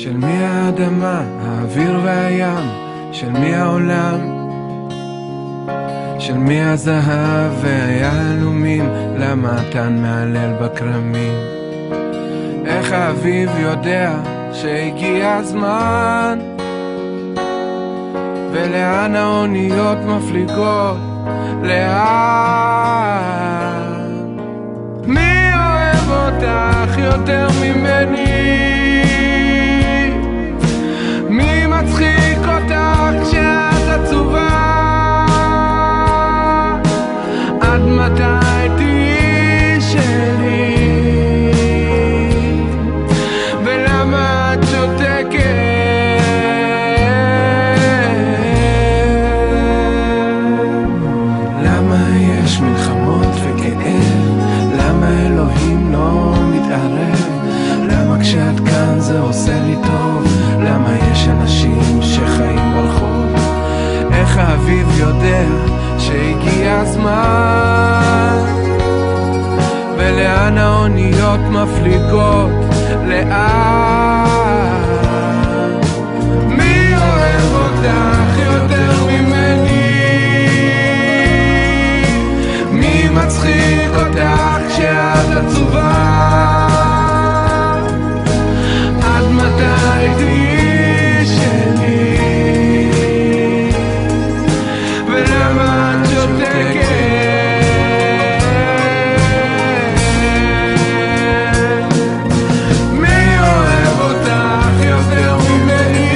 של מי האדמה, האוויר והים, של מי העולם, של מי הזהב והיהלומים, למה התן מעלל בכרמים. איך האביב יודע שהגיע הזמן, ולאן האוניות מפליגות, לאן? מי אוהב אותך יותר ממני? מי מצחיק אותך כשאת עצובה? עד מתי תהיי שלי? ולמה את שותקת? למה יש מלחמות וכאב? למה אלוהים לא מתערב? למה כשאת כאן זה עושה לי טוב? למה יש אנשים שחיים ברחוב? איך האביב יודע שהגיע הזמן, ולאן האוניות מפליגות, לאן? מי אוהב אותך יותר ממני? מי מצחיק אותך כשאת עצובה? עד מתי תהיי שלי? ולמה את שותקת? מי אוהב אותך יותר ממני?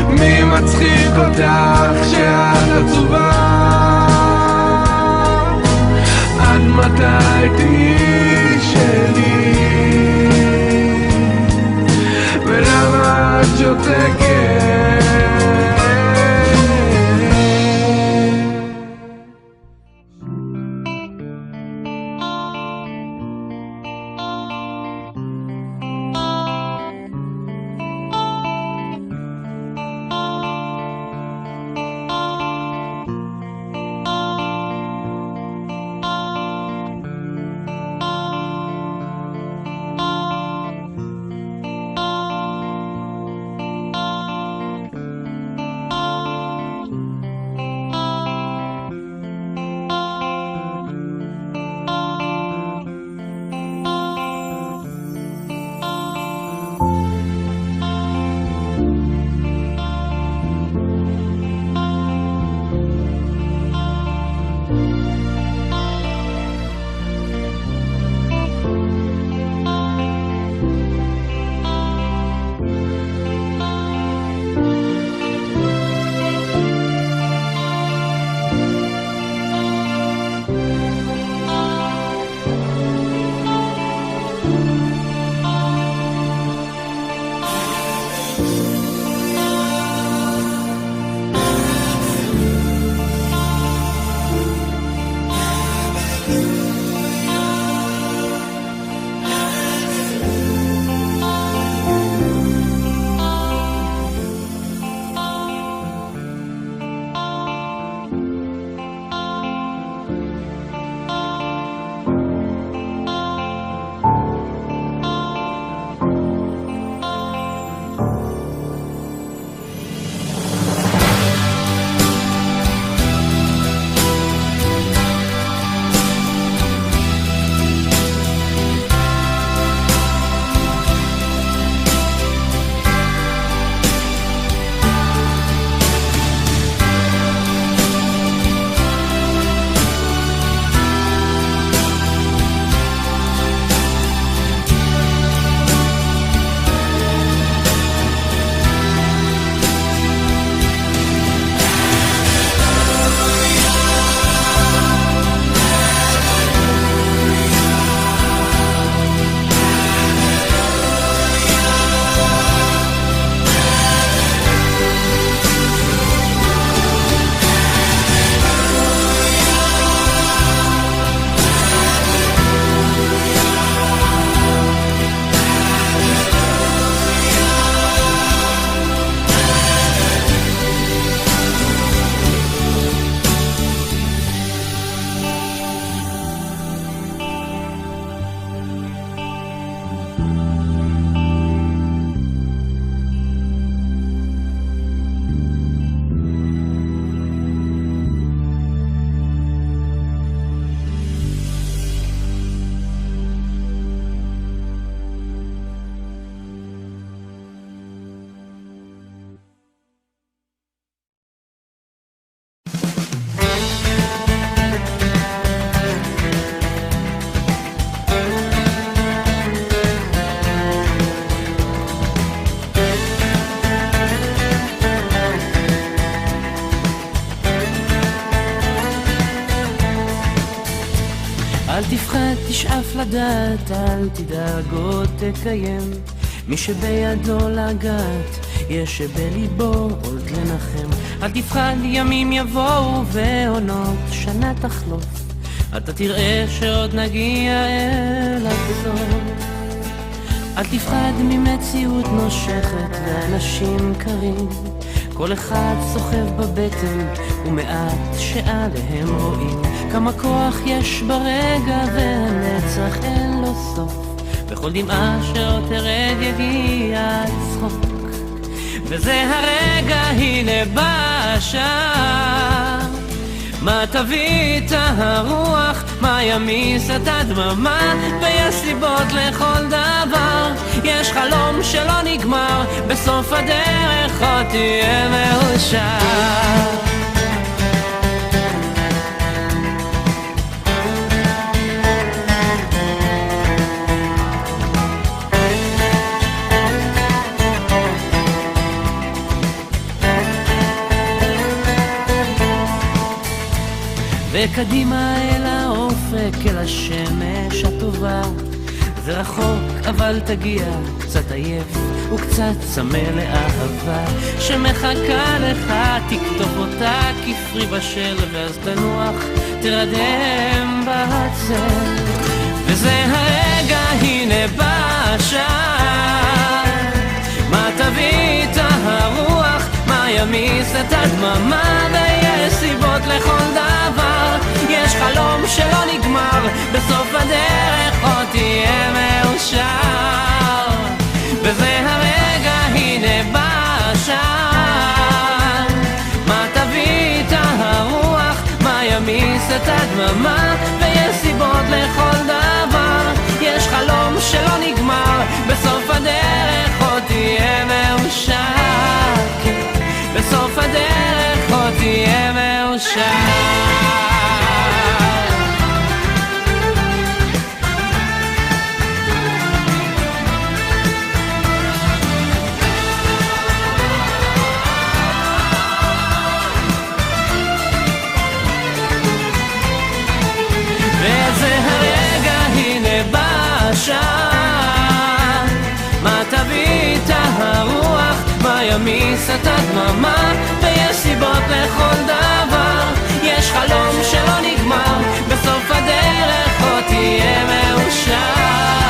מי מצחיק אותך כשאת עצובה? עד מתי תהיי שלי? ולמה את שותקת? תשאף לדעת, אל תדאג עוד תקיים. מי שבידו לגעת, יש שבליבו עוד לנחם. אל תפחד, ימים יבואו ועונות שנה תחלוף, אתה תראה שעוד נגיע אל הסוף. אל תפחד ממציאות נושכת ואנשים קרים, כל אחד סוחב בבטן ומעט שעליהם רואים. כמה כוח יש ברגע והנצח אין לו סוף, בכל דמעה שעוד תרד יגיע צחוק. וזה הרגע, הנה בא השעה, מה תביא את הרוח, מה ימיס את הדממה, ויש סיבות לכל דבר. יש חלום שלא נגמר, בסוף הדרך עוד תהיה מאושר. וקדימה אל האופק, אל השמש הטובה. זה רחוק אבל תגיע, קצת עייף וקצת צמא לאהבה שמחכה לך, תכתוב אותה כפרי בשל, ואז תנוח, תרדם בצל. וזה הרגע, הנה בא השעה, מה תביא את הרוח, מה ימיס את הדממה, ויש סיבות לכל דבר. יש חלום שלא נגמר, בסוף הדרך עוד תהיה מאושר. וזה הרגע, הנה בא השעה, מה תביא את הרוח, מה ימיס את הדממה, ויש סיבות לכל דבר. יש חלום שלא נגמר, בסוף הדרך עוד תהיה מאושר. בסוף הדרך עוד תהיה מאושר. מה תביא את הרוח, מה ימיס את הדממה, ויש סיבות לכל דבר. יש חלום שלא נגמר, בסוף הדרך עוד תהיה מאושר.